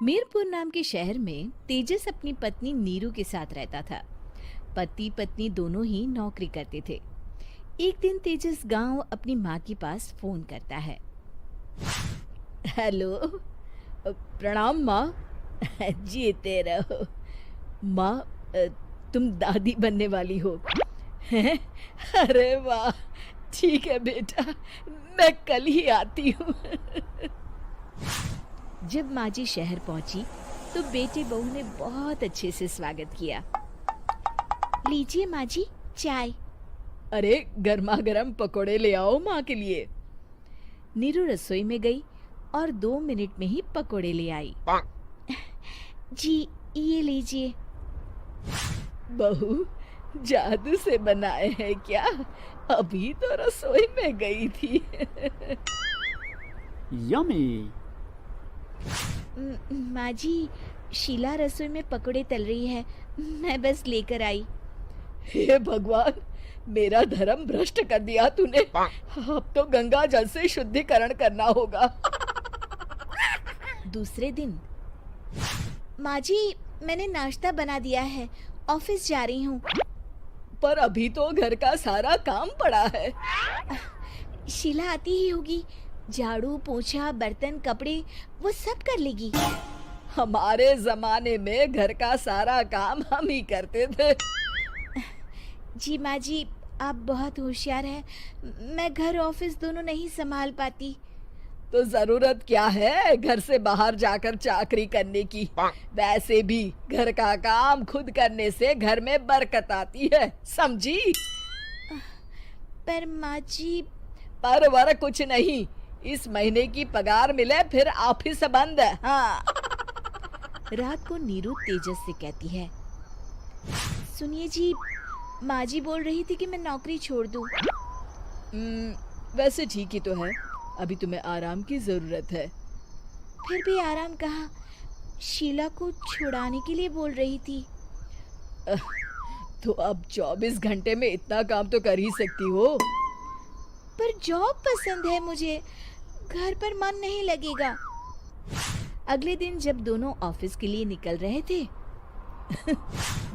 मीरपुर नाम के शहर में तेजस अपनी पत्नी नीरू के साथ रहता था। पति पत्नी दोनों ही नौकरी करते थे। एक दिन तेजस गांव अपनी माँ के पास फोन करता है। हेलो, प्रणाम माँ। जीते रहो माँ। तुम दादी बनने वाली हो हैं? अरे वाह, ठीक है बेटा, मैं कल ही आती हूँ। जब माँ जी शहर पहुंची तो बेटे बहू ने बहुत अच्छे से स्वागत किया। लीजिए माँ जी, चाय। अरे गर्मा गर्म पकोड़े ले आओ माँ के लिए। नीरू रसोई में गई और 2 मिनट में ही पकोड़े ले आई। जी ये लीजिए। बहू, जादू से बनाए हैं क्या? अभी तो रसोई में गई थी। यमी। माँ जी, शीला रसोई में पकोड़े तल रही है, मैं बस लेकर आई। हे भगवान, मेरा धर्म भ्रष्ट कर दिया तूने। अब तो गंगा जल से शुद्धिकरण करना होगा। दूसरे दिन, माँ जी मैंने नाश्ता बना दिया है, ऑफिस जा रही हूँ। पर अभी तो घर का सारा काम पड़ा है। शीला आती ही होगी, झाड़ू पोछा बर्तन कपड़े वो सब कर लेगी। हमारे जमाने में घर का सारा काम हम ही करते थे। जी माँ जी, आप बहुत होशियार हैं, मैं घर ऑफिस दोनों नहीं संभाल पाती। तो जरूरत क्या है घर से बाहर जाकर चाकरी करने की? वैसे भी घर का काम खुद करने से घर में बरकत आती है, समझी? पर माँ जी। पर वर कुछ नहीं, इस महीने की पगार मिले फिर ऑफिस बंद। हाँ। रात को नीरू तेजस से कहती है, सुनिए जी, माँ जी बोल रही थी कि मैं नौकरी छोड़ दूं। वैसे ठीक ही तो है, अभी तुम्हें आराम की जरूरत है। फिर भी आराम कहाँ, शीला को छुड़ाने के लिए बोल रही थी। तो अब 24 घंटे में इतना काम तो कर ही सकती हो। पर जॉब पसंद है मुझे, घर पर मन नहीं लगेगा। अगले दिन जब दोनों ऑफिस के लिए निकल रहे थे,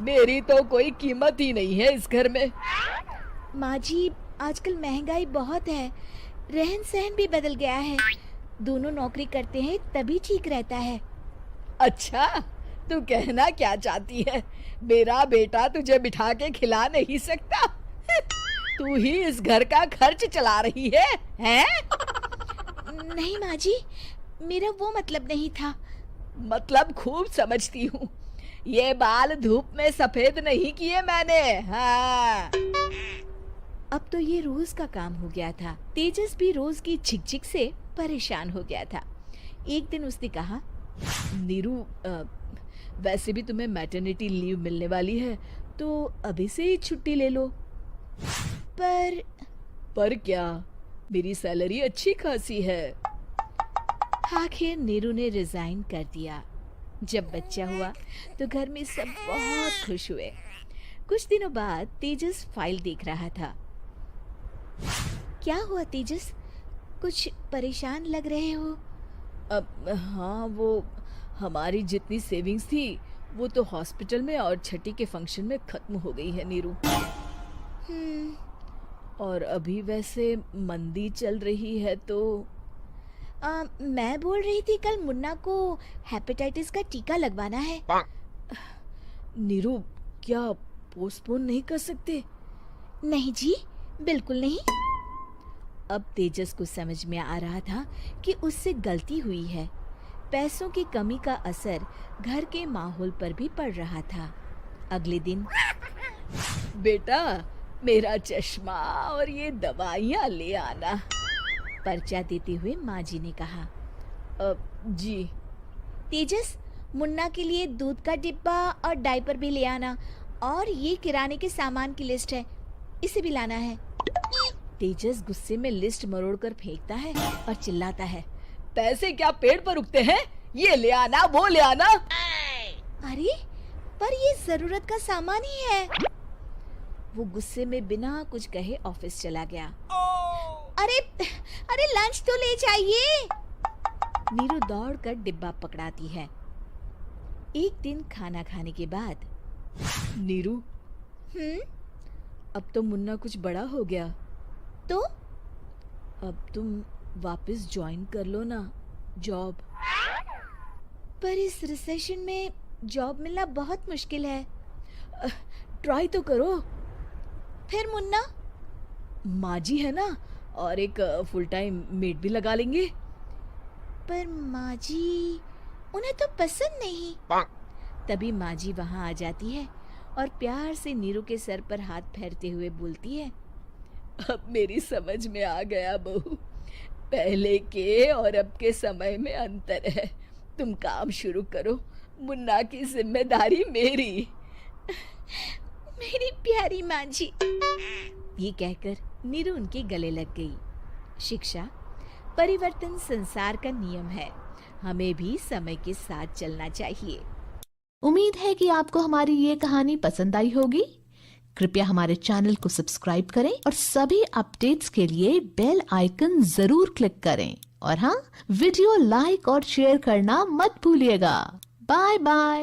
मेरी तो कोई कीमत ही नहीं है इस घर में। माँ जी, आजकल महंगाई बहुत है, रहन सहन भी बदल गया है, दोनों नौकरी करते हैं तभी ठीक रहता है। अच्छा, तू कहना क्या चाहती है? मेरा बेटा तुझे बिठा के खिला नहीं सकता? तू ही इस घर का खर्च चला रही है, हैं? नहीं माँ जी, मेरा वो मतलब नहीं था। मतलब खूब समझती हूँ, ये बाल धूप में सफेद नहीं किए मैंने। हाँ। अब तो ये रोज का काम हो गया था। तेजस भी रोज की झिकझिक से परेशान हो गया था। एक दिन उसने कहा, नीरू, वैसे भी तुम्हें मैटरनिटी लीव मिलने वाली है, तो अभी से ही छुट्टी ले लो। पर क्या, मेरी सैलरी अच्छी खासी है। आखिर नीरू ने रिजाइन कर दिया। जब बच्चा हुआ तो घर में सब बहुत खुश हुए। कुछ दिनों बाद तेजस फाइल देख रहा था। क्या हुआ तेजस, कुछ परेशान लग रहे हो? अब हाँ, वो हमारी जितनी सेविंग्स थी वो तो हॉस्पिटल में और छठी के फंक्शन में खत्म हो गई है नीरू। और अभी वैसे मंदी चल रही है तो मैं बोल रही थी कल मुन्ना को हेपेटाइटिस का टीका लगवाना है। नीरू, क्या पोस्टपोन नहीं कर सकते? नहीं जी, बिल्कुल नहीं। अब तेजस को समझ में आ रहा था कि उससे गलती हुई है। पैसों की कमी का असर घर के माहौल पर भी पड़ रहा था। अगले दिन, बेटा मेरा चश्मा और ये दवाइयाँ ले आना, पर्चा देते हुए माँ जी ने कहा। जी। तेजस, मुन्ना के लिए दूध का डिब्बा और डायपर भी ले आना, और ये किराने के सामान की लिस्ट है, इसे भी लाना है। तेजस गुस्से में लिस्ट मरोड़कर फेंकता है और चिल्लाता है, पैसे क्या पेड़ पर उगते हैं? ये ले आना, वो ले आना। अरे पर ये जरूरत का सामान ही है। वो गुस्से में बिना कुछ कहे ऑफिस चला गया। अरे अरे लंच तो ले जाइए। नीरू दौड़कर डिब्बा पकड़ाती है एक दिन खाना खाने के बाद, नीरू, अब तो मुन्ना कुछ बड़ा हो गया, तो अब तुम वापस ज्वाइन कर लो ना जॉब। पर इस रिसेशन में जॉब मिलना बहुत मुश्किल है। ट्राई तो करो। फिर मुन्ना, माँ जी है ना, और एक फुल टाइम मेड भी लगा लेंगे। पर माँ जी, उन्हें तो पसंद नहीं। तभी माँ जी वहाँ आ जाती है और प्यार से नीरू के सर पर हाथ फेरते हुए बोलती है, अब मेरी समझ में आ गया बहू, पहले के और अब के समय में अंतर है। तुम काम शुरू करो, मुन्ना की जिम्मेदारी मेरी। मेरी प्यारी माँ जी। ये कहकर नीरू उनके गले लग गई। शिक्षा, परिवर्तन संसार का नियम है, हमें भी समय के साथ चलना चाहिए। उम्मीद है कि आपको हमारी ये कहानी पसंद आई होगी। कृपया हमारे चैनल को सब्सक्राइब करें और सभी अपडेट्स के लिए बेल आइकन जरूर क्लिक करें। और हाँ, वीडियो लाइक और शेयर करना मत भूलिएगा। Bye bye.